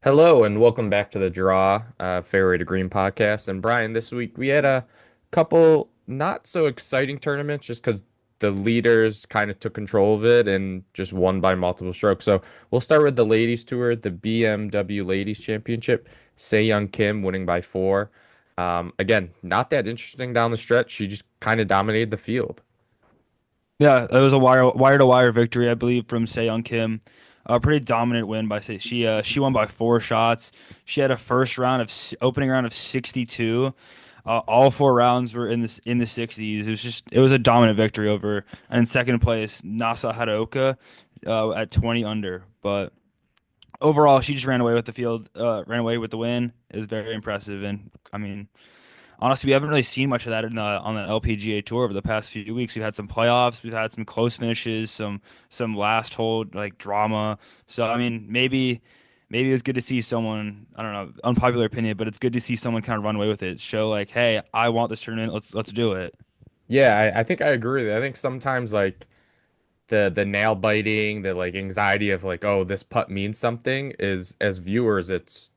Hello and welcome back to the Draw Fairway to Green podcast. And Brian, this week we had a couple not so exciting tournaments just because the leaders kind of took control of it and just won by multiple strokes. So we'll start with the ladies tour, the BMW Ladies Championship. Sei Young Kim winning by four. Again, not that interesting down the stretch. She just kind of dominated the field. Yeah, it was a wire to wire victory, I believe, from Sei Young Kim. A pretty dominant win by Sei. She won by four shots. She had a opening round of 62. All four rounds were in the 60s. It was a dominant victory over, and in second place Nasa Haraoka at 20 under. But overall, she just ran away with the field, ran away with the win. It was very impressive, and I mean, honestly, we haven't really seen much of that on the LPGA Tour over the past few weeks. We've had some playoffs, we've had some close finishes, some last hole like drama. So I mean, maybe it was good to see someone, I don't know, unpopular opinion, but it's good to see someone kind of run away with it. Show like, hey, I want this tournament. Let's do it. Yeah, I think I agree with you. I think sometimes like the nail biting, the like anxiety of like, oh, this putt means something is as viewers, it's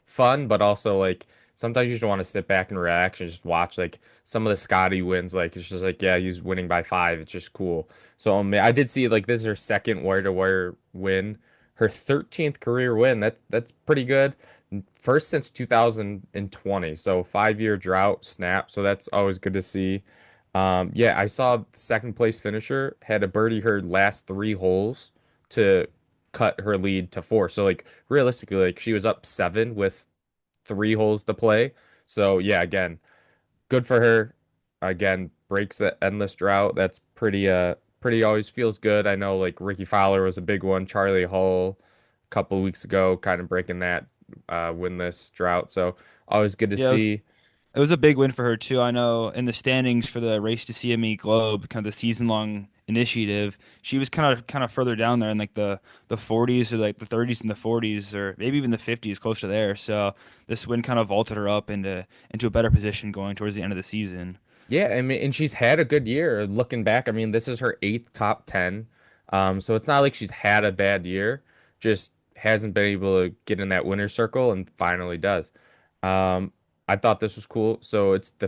fun, but also like sometimes you just want to sit back and relax and just watch like some of the Scotty wins. Like it's just like, yeah, he's winning by five. It's just cool. So I did see like this is her second wire to wire win, her 13th career win. That's pretty good. First since 2020. So 5 year drought snap. So that's always good to see. Yeah, I saw the second place finisher had a birdie her last three holes to cut her lead to four. So like realistically, like she was up seven with three holes to play. So yeah, again, good for her. Again, breaks the endless drought. That's pretty always feels good. I know like Ricky Fowler was a big one. Charlie Hull a couple of weeks ago, kind of breaking that winless drought. So always good to Yeah, see. it was a big win for her too. I know in the standings for the Race to CME Globe, kind of the season-long initiative, she was kind of further down there in like the 40s or like the 30s and the 40s or maybe even the 50s, close to there. So this win kind of vaulted her up into a better position going towards the end of the season. Yeah, I mean, and she's had a good year. Looking back, I mean, this is her eighth top 10. So it's not like she's had a bad year, just hasn't been able to get in that winner's circle and finally does. Um, I thought this was cool. So it's the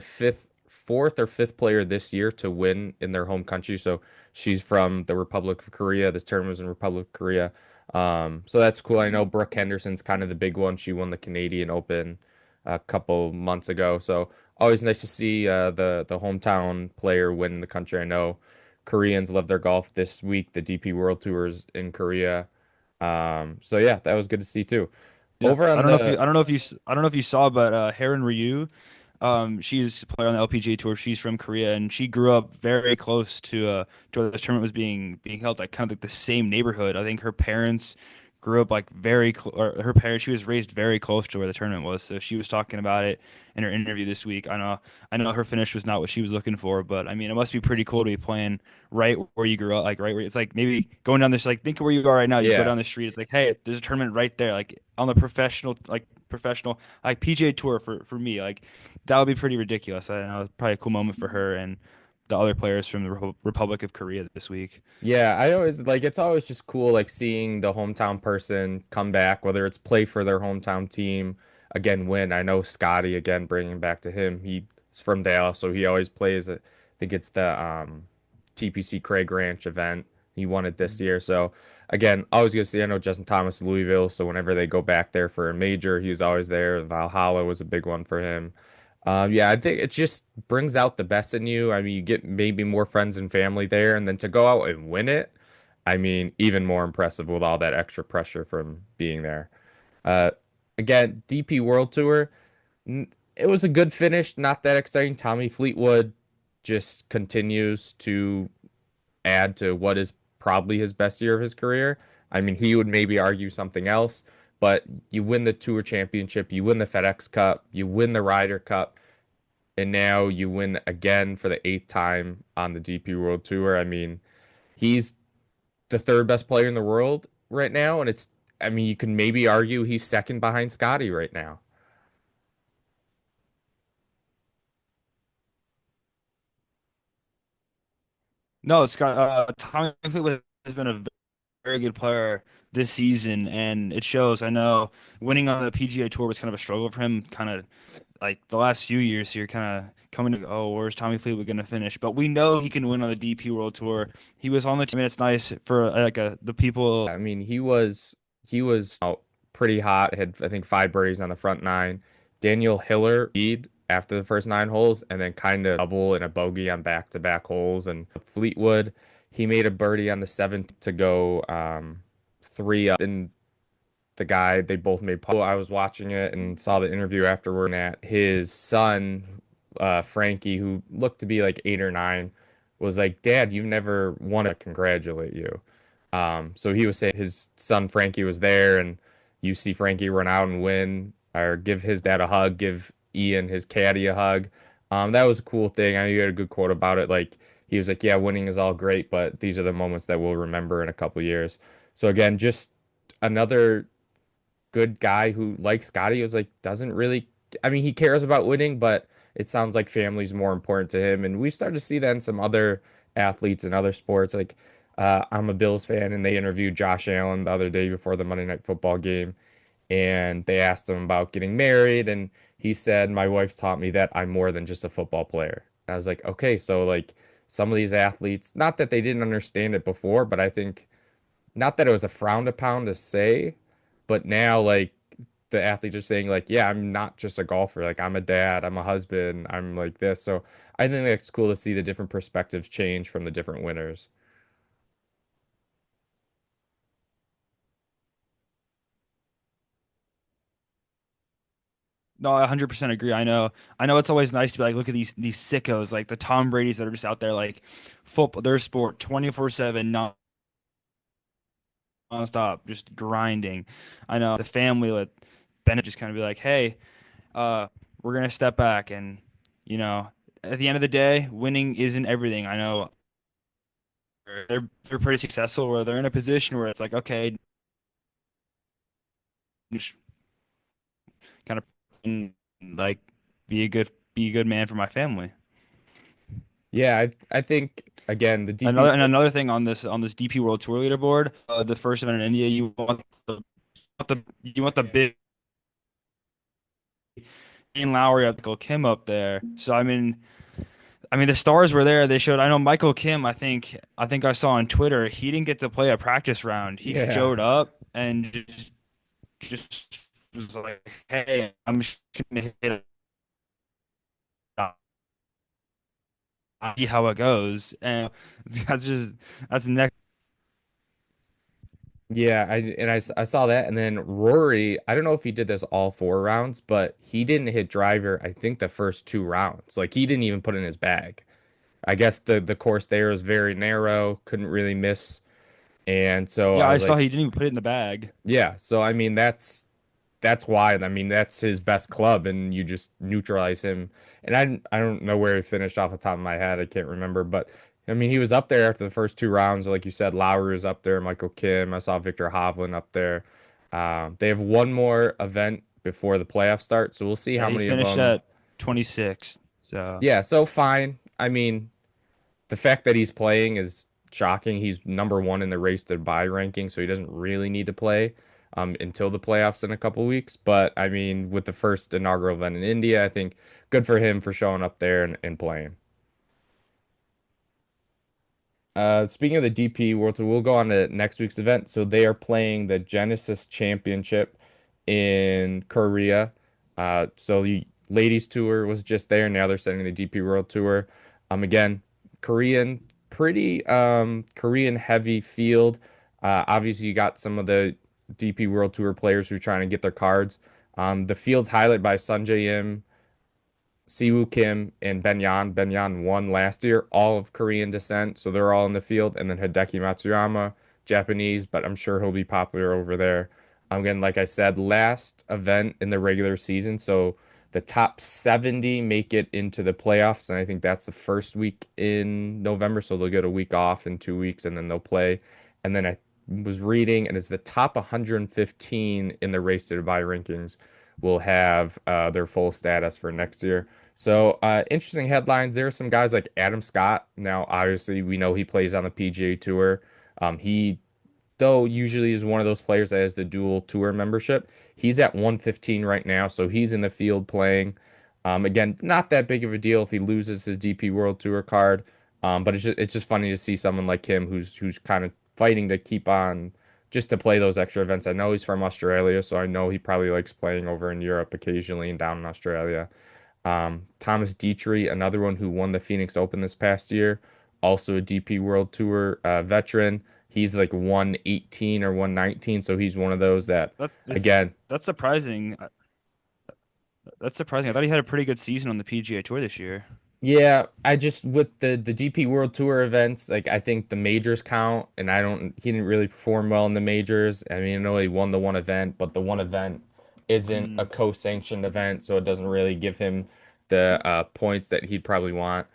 fourth or fifth player this year to win in their home country. So she's from the Republic of Korea. This tournament was in Republic of Korea. So that's cool. I know Brooke Henderson's kind of the big one. She won the Canadian Open a couple months ago. So always nice to see the hometown player win the country. I know Koreans love their golf this week. The DP World Tours in Korea. So yeah, that was good to see too. Yeah, Over on the I don't know if you saw, but Heron Ryu, she's a player on the LPGA Tour. She's from Korea, and she grew up very close to where this tournament was being held, like kind of like the same neighborhood. I think her parents grew up like or her parents. She was raised very close to where the tournament was, so she was talking about it in her interview this week. I know her finish was not what she was looking for, but I mean, it must be pretty cool to be playing right where you grew up, like right where it's like maybe going down this, like think of where you are right now. You go yeah. down the street, it's like, hey, there's a tournament right there, like on the professional like PGA Tour for me, like that would be pretty ridiculous. I know it's probably a cool moment for her and the other players from the Republic of Korea this week. Yeah, I always like it's always just cool like seeing the hometown person come back, whether it's play for their hometown team, again win. I know Scotty again bringing back to him. He's from Dallas, so he always plays. I think it's the TPC Craig Ranch event. He won it this year. So again, always good to see. I know Justin Thomas, Louisville. So whenever they go back there for a major, he's always there. Valhalla was a big one for him. Yeah, I think it just brings out the best in you. I mean, you get maybe more friends and family there, and then to go out and win it, I mean, even more impressive with all that extra pressure from being there. Uh, Again, DP World Tour, it was a good finish, not that exciting. Tommy Fleetwood just continues to add to what is probably his best year of his career. I mean, he would maybe argue something else, but you win the Tour Championship, you win the FedEx Cup, you win the Ryder Cup, and now you win again for the eighth time on the DP World Tour. I mean, he's the third best player in the world right now, and I mean, you can maybe argue he's second behind Scotty right now. No, Scott, Tommy Fleetwood has been a very good player this season, and it shows. I know winning on the PGA Tour was kind of a struggle for him, kind of like the last few years here, kind of coming to, oh, where's Tommy Fleetwood going to finish? But we know he can win on the DP World Tour. He was on the team, and it's nice for the people. I mean, he was out pretty hot. Had I think 5 birdies on the front nine. Daniel Hiller lead after the first 9 holes, and then kind of double and a bogey on back-to-back holes. And Fleetwood, he made a birdie on the seventh to go three up. And the guy, they both made. I was watching it and saw the interview afterward. At his son, Frankie, who looked to be like 8 or 9, was like, "Dad, you've never won to congratulate you." So he was saying his son Frankie was there, and you see Frankie run out and win, or give his dad a hug, give Ian his caddy a hug. That was a cool thing. I know you had a good quote about it. Like he was like, "Yeah, winning is all great, but these are the moments that we'll remember in a couple years." So again, just another good guy who, like Scotty, was like doesn't really. I mean, he cares about winning, but it sounds like family's more important to him. And we've started to see that in some other athletes and other sports. Like I'm a Bills fan, and they interviewed Josh Allen the other day before the Monday Night Football game, and they asked him about getting married, and he said, "My wife's taught me that I'm more than just a football player." And I was like, okay, so like some of these athletes, not that they didn't understand it before, but I think not that it was a frowned upon to say, but now like the athletes are saying like, yeah, I'm not just a golfer. Like I'm a dad, I'm a husband, I'm like this. So I think it's cool to see the different perspectives change from the different winners. No, I 100% agree. I know it's always nice to be like, look at these sickos, like the Tom Brady's that are just out there like football, their sport 24/7, nonstop, just grinding. I know the family let Bennett just kind of be like, hey, we're gonna step back, and you know, at the end of the day, winning isn't everything. I know they're pretty successful where they're in a position where it's like, okay, just kind of like be a good man for my family. Yeah, I think again the DP. Another thing on this DP World Tour leaderboard, the first event in India, you want the big Ian Lowry up, Michael Kim up there. So I mean the stars were there. They showed. I know Michael Kim. I think I saw on Twitter he didn't get to play a practice round. He Yeah. showed up and just was like, "Hey, I'm just gonna hit it out, see how it goes." And that's next. Yeah, I saw that, and then Rory, I don't know if he did this all 4 rounds, but he didn't hit driver, I think the first 2 rounds. Like he didn't even put in his bag. I guess the course there is very narrow, couldn't really miss. And so Yeah, I I was saw like, he didn't even put it in the bag. yeah, so I mean that's why. I mean, that's his best club, and you just neutralize him. And I don't know where he finished off the top of my head. I can't remember, but I mean, he was up there after the first 2 rounds. Like you said, Lowry was up there, Michael Kim. I saw Victor Hovland up there. They have one more event before the playoffs start, so we'll see Yeah, how he many of finished them. at 26th. So Yeah, so fine. I mean, the fact that he's playing is shocking. He's number one in the race to buy ranking, so he doesn't really need to play until the playoffs in a couple weeks. But I mean, with the first inaugural event in India, I think good for him for showing up there and playing. Speaking of the DP World Tour, we'll go on to next week's event. So they are playing the Genesis Championship in Korea. So the Ladies Tour was just there. Now they're setting the DP World Tour. Again, Korean, pretty Korean heavy field. Obviously, you got some of the DP World Tour players who are trying to get their cards. The field's highlighted by Sunjae Im, Siwoo Kim and Ben Yan. Ben Yan won last year, all of Korean descent, so they're all in the field. And then Hideki Matsuyama, Japanese, but I'm sure he'll be popular over there. Again, like I said, last event in the regular season, so the top 70 make it into the playoffs, and I think that's the first week in November, so they'll get a week off in 2 weeks, and then they'll play. And then I was reading, and it's the top 115 in the race to Dubai rankings will have their full status for next year. So interesting headlines. There are some guys like Adam Scott. Now, obviously, we know he plays on the PGA Tour. He though usually is one of those players that has the dual tour membership. He's at 115 right now, so he's in the field playing. Again, not that big of a deal if he loses his DP World Tour card. But it's just funny to see someone like him who's kind of fighting to keep on just to play those extra events. I know he's from Australia, so I know he probably likes playing over in Europe occasionally and down in Australia. Thomas Dietrich, another one who won the Phoenix Open this past year, also a DP World Tour veteran. He's like 118 or 119, so he's one of those that, That is again, that's surprising. That's surprising. I thought he had a pretty good season on the PGA Tour this year. yeah, I just with the DP World Tour events, like I think the majors count, and he didn't really perform well in the majors. I mean, I know he won the one event, but the one event isn't a Mm, co-sanctioned event, so it doesn't really give him the points that he'd probably want.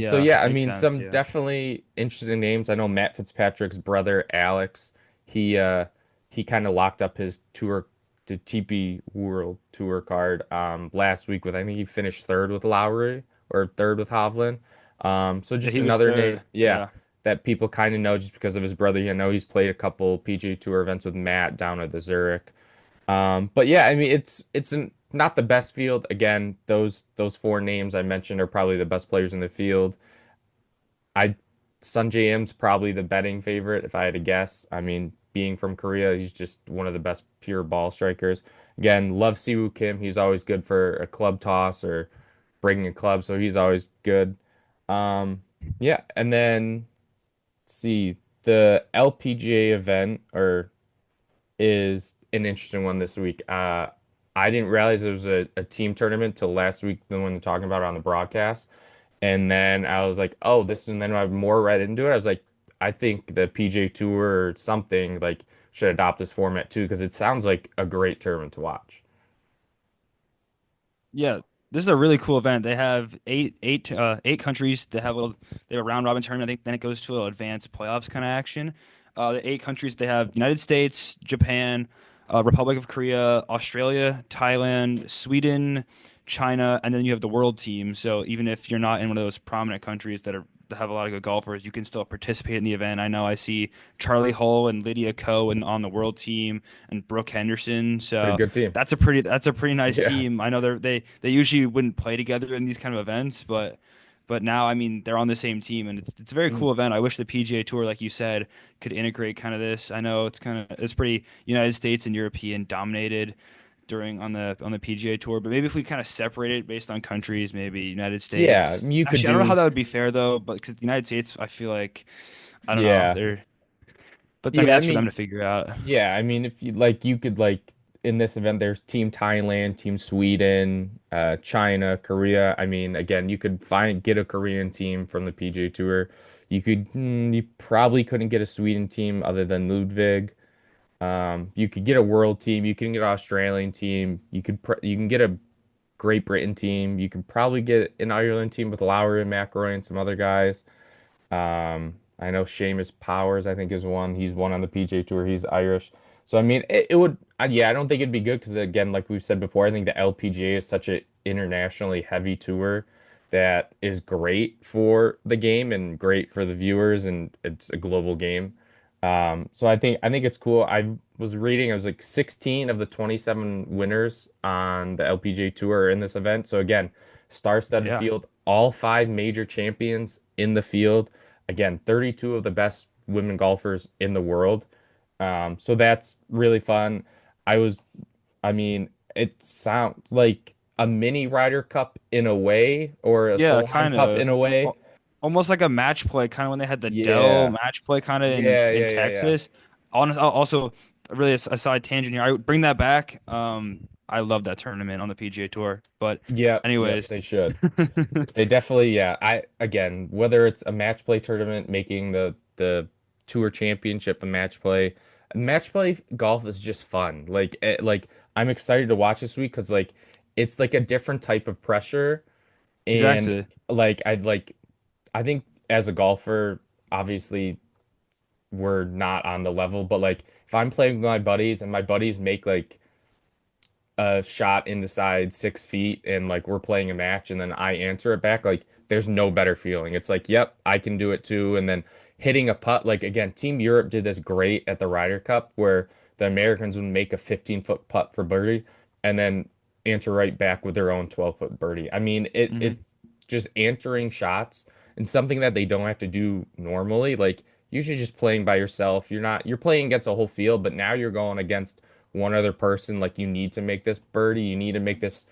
So yeah, yeah, I makes mean, sense. some Yeah. definitely interesting names. I know Matt Fitzpatrick's brother Alex. He uh he kind of locked up his tour the TP World Tour card last week with I think he finished third with Lowry or third with Hovland. So Yeah, just he was another name, third. yeah, Yeah. that people kind of know just because of his brother. You know, he's played a couple PGA Tour events with Matt down at the Zurich. But yeah, I mean, not the best field. Again, those four names I mentioned are probably the best players in the field. I Sun J.M.'s probably the betting favorite if I had to guess. I mean, being from Korea, he's just one of the best pure ball strikers. Again, love Siwoo Kim. He's always good for a club toss or breaking a club, so he's always good. Yeah, and then see the LPGA event or is an interesting one this week. I didn't realize it was a team tournament till last week when we were talking about it on the broadcast. And then I was like, oh, this, and then I more read into it. I was like, I think the PJ Tour or something like should adopt this format too, because it sounds like a great tournament to watch. Yeah, this is a really cool event. They have eight countries that have they have a round robin tournament. I think then it goes to a little advanced playoffs kind of action. The eight countries they have United States, Japan, Republic of Korea, Australia, Thailand, Sweden, China, and then you have the world team. So even if you're not in one of those prominent countries that have a lot of good golfers, you can still participate in the event. I know I see Charlie Hull and Lydia Ko on the world team and Brooke Henderson. Pretty So good team. that's a pretty nice Yeah. team. I know they usually wouldn't play together in these kind of events, but now I mean they're on the same team and it's a very Mm. cool event. I wish the PGA Tour, like you said, could integrate kind of this. I know it's pretty United States and European dominated during on the PGA Tour, but maybe if we kind of separate it based on countries, maybe United Yeah, States. you could Actually, I don't know do, how that would be fair though, but because the United States, I feel like I don't know, yeah. but I mean Yeah, I that's for them mean, to figure out. yeah, I mean, if you like, you could like in this event, there's Team Thailand, Team Sweden, China, Korea. I mean, again, you could get a Korean team from the PGA Tour. You probably couldn't get a Sweden team other than Ludwig. You could get a world team. You can get an Australian team. You can get a Great Britain team. You could probably get an Ireland team with Lowry and McIlroy and some other guys. I know Seamus Powers, I think, is one. He's one on the PGA Tour. He's Irish. So, I mean, it would, yeah, I don't think it'd be good because, again, like we've said before, I think the LPGA is such an internationally heavy tour that is great for the game and great for the viewers, and it's a global game. So I think it's cool. I was reading, it was like 16 of the 27 winners on the LPGA Tour are in this event. So again, star-studded Yeah. field, all five major champions in the field. Again, 32 of the best women golfers in the world. So that's really fun. I was, I mean, it sounds like a mini Ryder Cup in a way, or a Yeah, Solheim kind Cup of. in a way. Almost like a match play, kind of when they had the Dell Yeah, match play kind of yeah, in yeah, yeah, yeah. Texas. Also, really a side tangent here. I would bring that back. I love that tournament on the PGA Tour. But Yep, yep, anyways, they should. They definitely, yeah. I again, whether it's a match play tournament making the tour championship a match play golf is just fun. Like I'm excited to watch this week because like it's like a different type of pressure and exactly. I think as a golfer, obviously we're not on the level, but like if I'm playing with my buddies and my buddies make like a shot in the side 6 feet and like we're playing a match and then I answer it back, like there's no better feeling. It's like, yep, I can do it too. And then hitting a putt, like again, Team Europe did this great at the Ryder Cup where the Americans would make a 15-foot putt for birdie and then answer right back with their own 12-foot birdie. I mean, it Hmm. just answering shots and something that they don't have to do normally. Like usually just playing by yourself, you're playing against a whole field, but now you're going against one other person. Like you need to make this birdie, you need to make this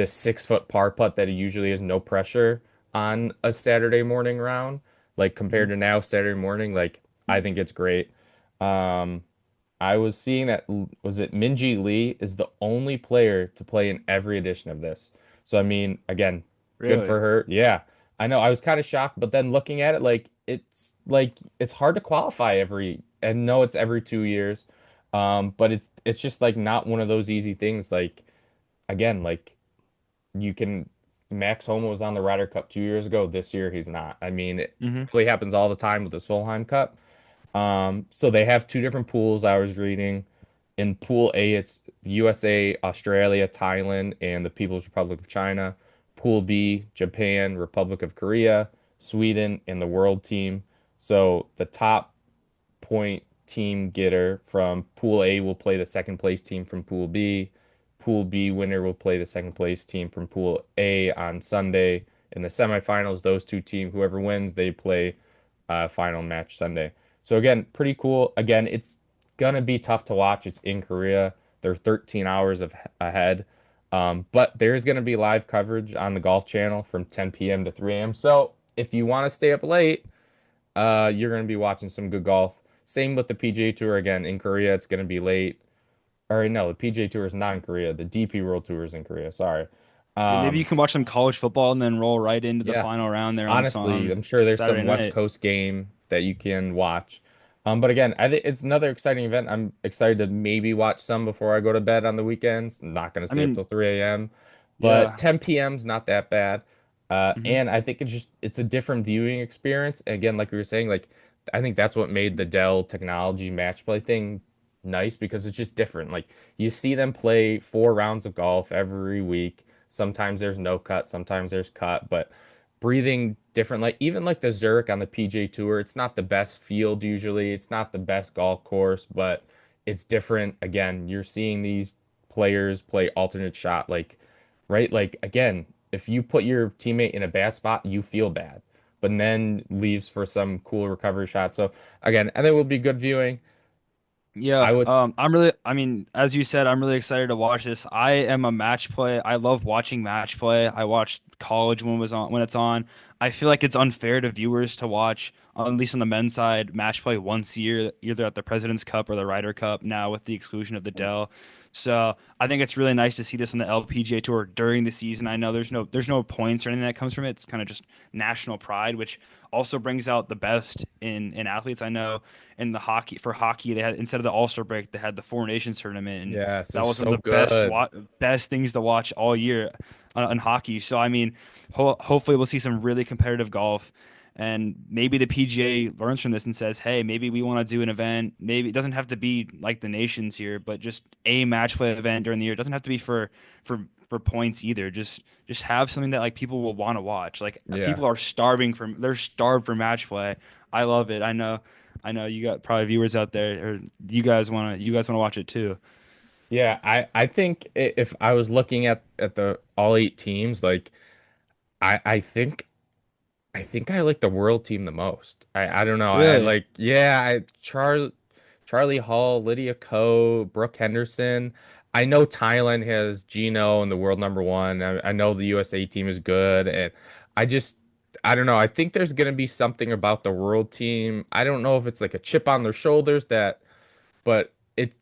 6 foot par putt that usually is no pressure on a Saturday morning round. Like compared Hmm. to now Saturday morning, like I think it's great. Um, I was seeing that was it Minji Lee is the only player to play in every edition of this. So I mean, again, good Really? for her. Yeah. I know I was kind of shocked, but then looking at it like it's hard to qualify every and no it's every 2 years. But it's just like not one of those easy things like again, like you can Max Homa was on the Ryder Cup 2 years ago. This year he's not. I mean, it Hmm. probably happens all the time with the Solheim Cup. So they have two different pools I was reading. In Pool A, it's the USA, Australia, Thailand, and the People's Republic of China. Pool B, Japan, Republic of Korea, Sweden, and the World Team. So the top point team getter from Pool A will play the second place team from Pool B. Pool B winner will play the second place team from Pool A on Sunday. In the semifinals, those two teams, whoever wins, they play final match Sunday. So again, pretty cool. Again, it's gonna be tough to watch. It's in Korea. They're 13 hours ahead. But there's gonna be live coverage on the Golf Channel from 10 p.m. to 3 a.m. So if you want to stay up late, you're going to be watching some good golf. Same with the PGA Tour again in Korea. It's going to be late. Or no, the PGA Tour is not in Korea. The DP World Tour is in Korea. Sorry. Yeah, maybe you Um, can watch some college football and then roll right into the yeah. final round there on Honestly, I'm sure there's Saturday some West night. Coast game that you can watch. But again, I think it's another exciting event. I'm excited to maybe watch some before I go to bed on the weekends. I'm not going to I stay up mean, till 3 a.m. But yeah. 10 p.m. is not that bad. Hmm. And I think it's a different viewing experience. Again, like we were saying, like I think that's what made the Dell technology match play thing nice because it's just different. Like you see them play 4 rounds of golf every week. Sometimes there's no cut, sometimes there's cut, but breathing different. Like even like the Zurich on the PJ Tour, it's not the best field usually. It's not the best golf course, but it's different. Again, you're seeing these players play alternate shot, like right? Like again, if you put your teammate in a bad spot, you feel bad, but then leaves for some cool recovery shot. So again, I think it will be good viewing. I Yeah, would, I mean, as you said, I'm really excited to watch this. I am a match play. I love watching match play. I watched college when it's on. I feel like it's unfair to viewers to watch, at least on the men's side, match play once a year, either at the President's Cup or the Ryder Cup, now with the exclusion of the Dell. So I think it's really nice to see this on the LPGA Tour during the season. I know there's no points or anything that comes from it. It's kind of just national pride, which also brings out the best in athletes. I know in the hockey they had, instead of the All-Star break, they had the Four Nations tournament, and yeah, so that was one of so the good. best things to watch all year on hockey. So I mean, hopefully we'll see some really competitive golf. And maybe the PGA learns from this and says, "Hey, maybe we want to do an event. Maybe it doesn't have to be like the nations here, but just a match play event during the year. It doesn't have to be for points either. Just have something that like people will want to watch. Like Yeah. people are they're starved for match play. I love it. I know you got probably viewers out there, or you guys wanna watch it too. Yeah, I think if I was looking at the all 8 teams, like I think I like the world team the most. I don't know. I Really? like yeah, Charlie Hall, Lydia Ko, Brooke Henderson. I know Thailand has Gino and the world number one. I know the USA team is good, and I just I don't know. I think there's gonna be something about the world team. I don't know if it's like a chip on their shoulders that but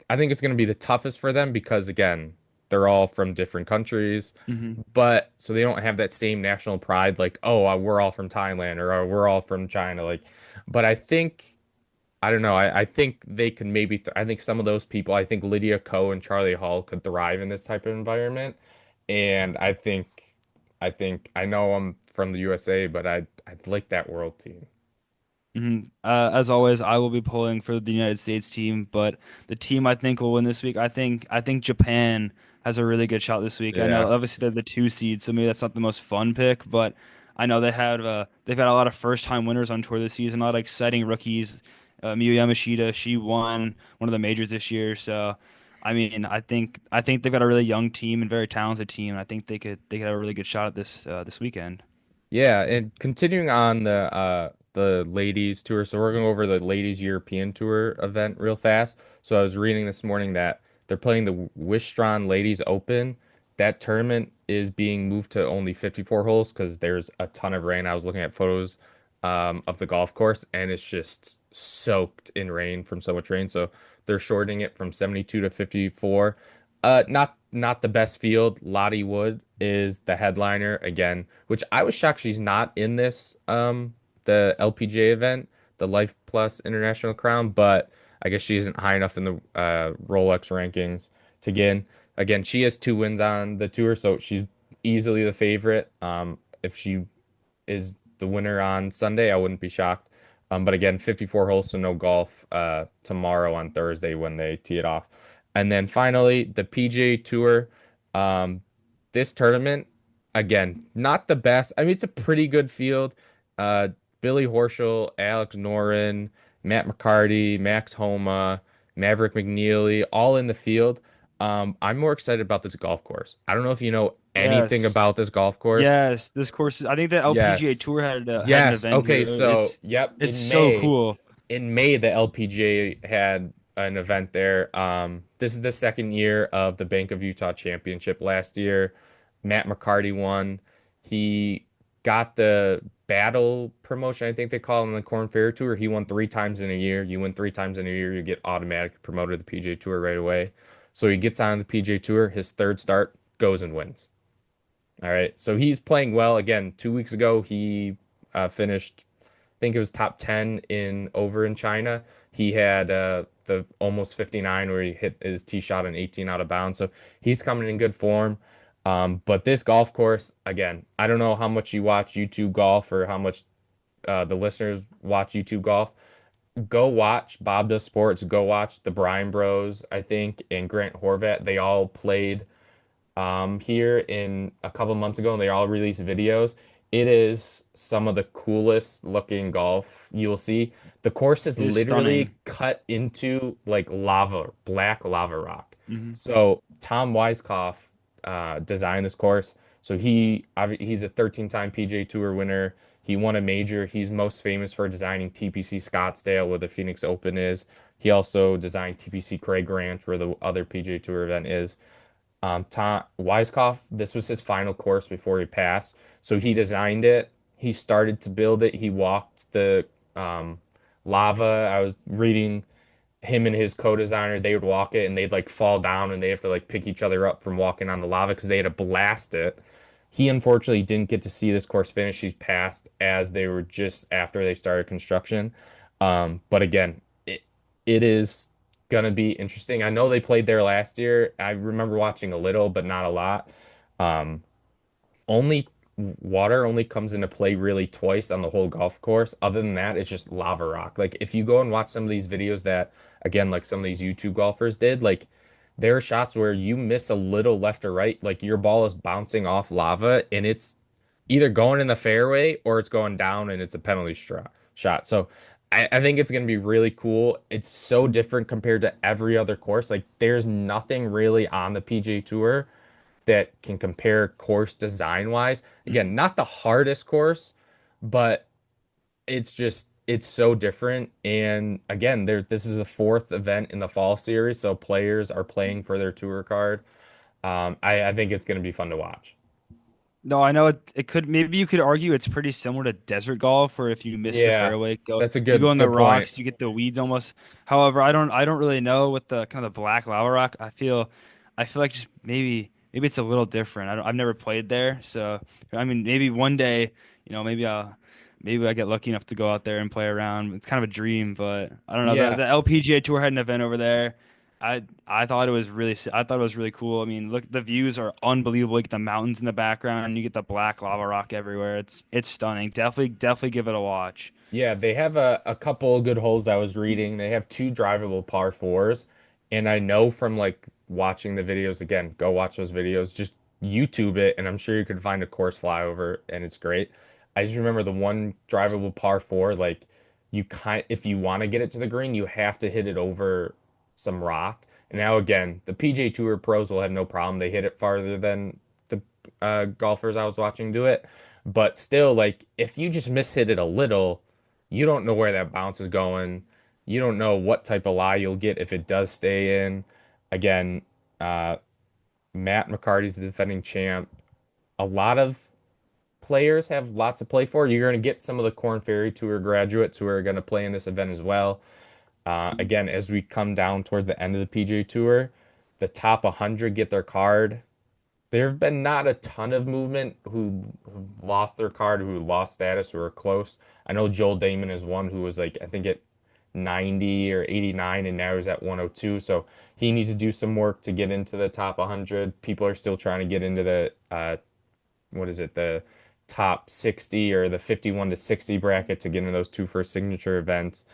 I think it's going to be the toughest for them because again, they're all from different countries, Hmm. but so they don't have that same national pride like, oh, we're all from Thailand or we're all from China like but I think I don't know. I think they could maybe I think some of those people, I think Lydia Ko and Charlie Hall could thrive in this type of environment. And I think I know I'm from the USA, but I'd like that world team. Hmm. As always, I will be pulling for the United States team, but the team I think will win this week. I think Japan has a really good shot this week. I know Yeah. obviously they're the two seed, so maybe that's not the most fun pick, but I know they've had a lot of first time winners on tour this season, a lot of exciting rookies. Miyu Yamashita, she won one of the majors this year, so I mean, I think they've got a really young team and very talented team. I think they could have a really good shot at this weekend. Yeah, and continuing on the ladies tour, so we're going over the ladies European tour event real fast. So I was reading this morning that they're playing the Wistron Ladies Open. That tournament is being moved to only 54 holes because there's a ton of rain. I was looking at photos of the golf course and it's just soaked in rain from so much rain. So they're shortening it from 72 to 54. Not the best field. Lottie Wood is the headliner again, which I was shocked she's not in this the LPGA event, the Life Plus International Crown, but I guess she isn't high enough in the Rolex rankings to get in. Again, she has 2 wins on the tour, so she's easily the favorite. If she is the winner on Sunday, I wouldn't be shocked. But again, 54 holes, so no golf tomorrow on Thursday when they tee it off. And then finally, the PGA Tour. Um, this tournament, again, not the best. I mean, it's a pretty good field. Uh, Billy Horschel, Alex Noren, Matt McCarty, Max Homa, Maverick McNeely, all in the field. I'm more excited about this golf course. I don't know if you know anything Yes. about this golf course. Yes, this course I think the LPGA Yes. Tour had an Yes. event Okay, here. so yep, It's so cool. in May the LPGA had an event there. This is the second year of the Bank of Utah Championship. Last year, Matt McCarty won. He got the battle promotion, I think they call it on the Corn Ferry Tour. He won 3 times in a year. You win 3 times in a year, you get automatically promoted to the PGA Tour right away. So he gets on the PGA Tour, his third start, goes and wins. All right. So he's playing well. Again, 2 weeks ago, he finished, I think it was top 10 in over in China. He had the almost 59 where he hit his tee shot an 18 out of bounds. So he's coming in good form. But this golf course, again, I don't know how much you watch YouTube golf or how much the listeners watch YouTube golf. Go watch Bob Does Sports. Go watch the Bryan Bros, I think, and Grant Horvat. They all played here in a couple months ago, and they all released videos. It is some of the coolest looking golf you will see. The course is It is literally stunning. cut into like lava, black lava rock. Hmm. So Tom Weiskopf designed this course. So he's a 13-time PGA Tour winner. He won a major. He's most famous for designing TPC Scottsdale, where the Phoenix Open is. He also designed TPC Craig Ranch, where the other PGA Tour event is. Tom Weiskopf, this was his final course before he passed. So he designed it. He started to build it. He walked the lava. I was reading him and his co-designer, they would walk it and they'd like fall down and they have to like pick each other up from walking on the lava because they had to blast it. He unfortunately didn't get to see this course finish. He passed as they were just after they started construction. But again, it is gonna be interesting. I know they played there last year. I remember watching a little, but not a lot. Um, only water only comes into play really twice on the whole golf course. Other than that, it's just lava rock. Like if you go and watch some of these videos that, again, like some of these YouTube golfers did, like there are shots where you miss a little left or right, like your ball is bouncing off lava and it's either going in the fairway or it's going down and it's a penalty shot. So I think it's going to be really cool. It's so different compared to every other course. Like there's nothing really on the PGA Tour that can compare course design wise. Again, not the hardest course, but it's so different. And again, this is the fourth event in the fall series, so players are playing for their tour card. I think it's going to be fun to watch. No, I know it could maybe you could argue it's pretty similar to desert golf, where if you miss the Yeah, fairway, that's a you go in the good point. rocks, you get the weeds almost. However, I don't really know with the kind of the black lava rock. I feel like just maybe it's a little different. I've never played there, so I mean maybe one day, maybe I get lucky enough to go out there and play around. It's kind of a dream, but I don't know. The Yeah, the LPGA Tour had an event over there. I thought it was really cool. I mean, look, the views are unbelievable. You get the mountains in the background, and you get the black lava rock everywhere. It's stunning. Definitely give it a watch. yeah, they have a couple of good holes I was reading. They have 2 drivable par fours, and I know from like watching the videos again, go watch those videos. Just YouTube it, and I'm sure you could find a course flyover, and it's great. I just remember the one drivable par four, like if you want to get it to the green, you have to hit it over some rock. And now again, the PJ Tour pros will have no problem. They hit it farther than the golfers I was watching do it. But still, like if you just mishit it a little, you don't know where that bounce is going. You don't know what type of lie you'll get if it does stay in. Again, uh, Matt McCarty's the defending champ. A lot of players have lots to play for. You're going to get some of the Corn Ferry Tour graduates who are going to play in this event as well. Again, as we come down towards the end of the PGA Tour, the top 100 get their card. There have been not a ton of movement who lost their card, who lost status, who are close. I know Joel Damon is one who was like, I think at 90 or 89, and now he's at 102. So he needs to do some work to get into the top 100. People are still trying to get into the, what is it, the top 60 or the 51 to 60 bracket to get into those two first signature events.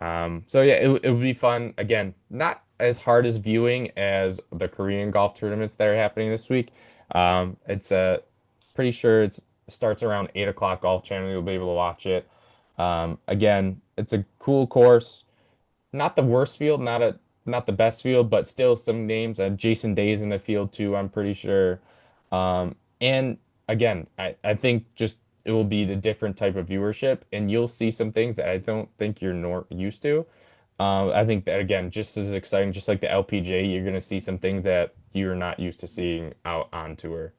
So yeah, it would be fun. Again, not as hard as viewing as the Korean golf tournaments that are happening this week. It's pretty sure it starts around 8 o'clock Golf Channel. You'll be able to watch it. Again, it's a cool course. Not the worst field, not the best field, but still some names. Jason Day's in the field too, I'm pretty sure. And again, I think just it will be the different type of viewership, and you'll see some things that I don't think you're nor used to. I think that again, just as exciting, just like the LPGA, you're gonna see some things that you're not used to seeing out on tour.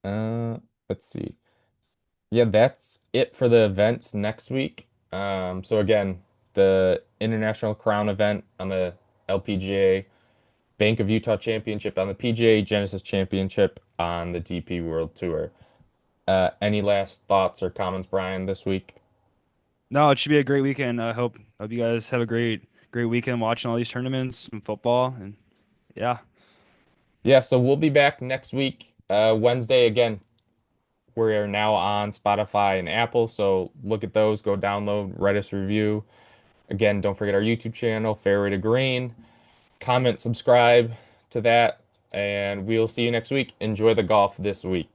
Uh, let's see. Yeah, that's it for the events next week. So again, the International Crown event on the LPGA, Bank of Utah Championship on the PGA, Genesis Championship on the DP World Tour. Any last thoughts or comments, Brian, this week? No, it should be a great weekend. I hope you guys have a great weekend watching all these tournaments and football and yeah. Yeah, so we'll be back next week, Wednesday again. We are now on Spotify and Apple, so look at those, go download, write us a review. Again, don't forget our YouTube channel, Fairway to Green. Comment, subscribe to that, and we'll see you next week. Enjoy the golf this week.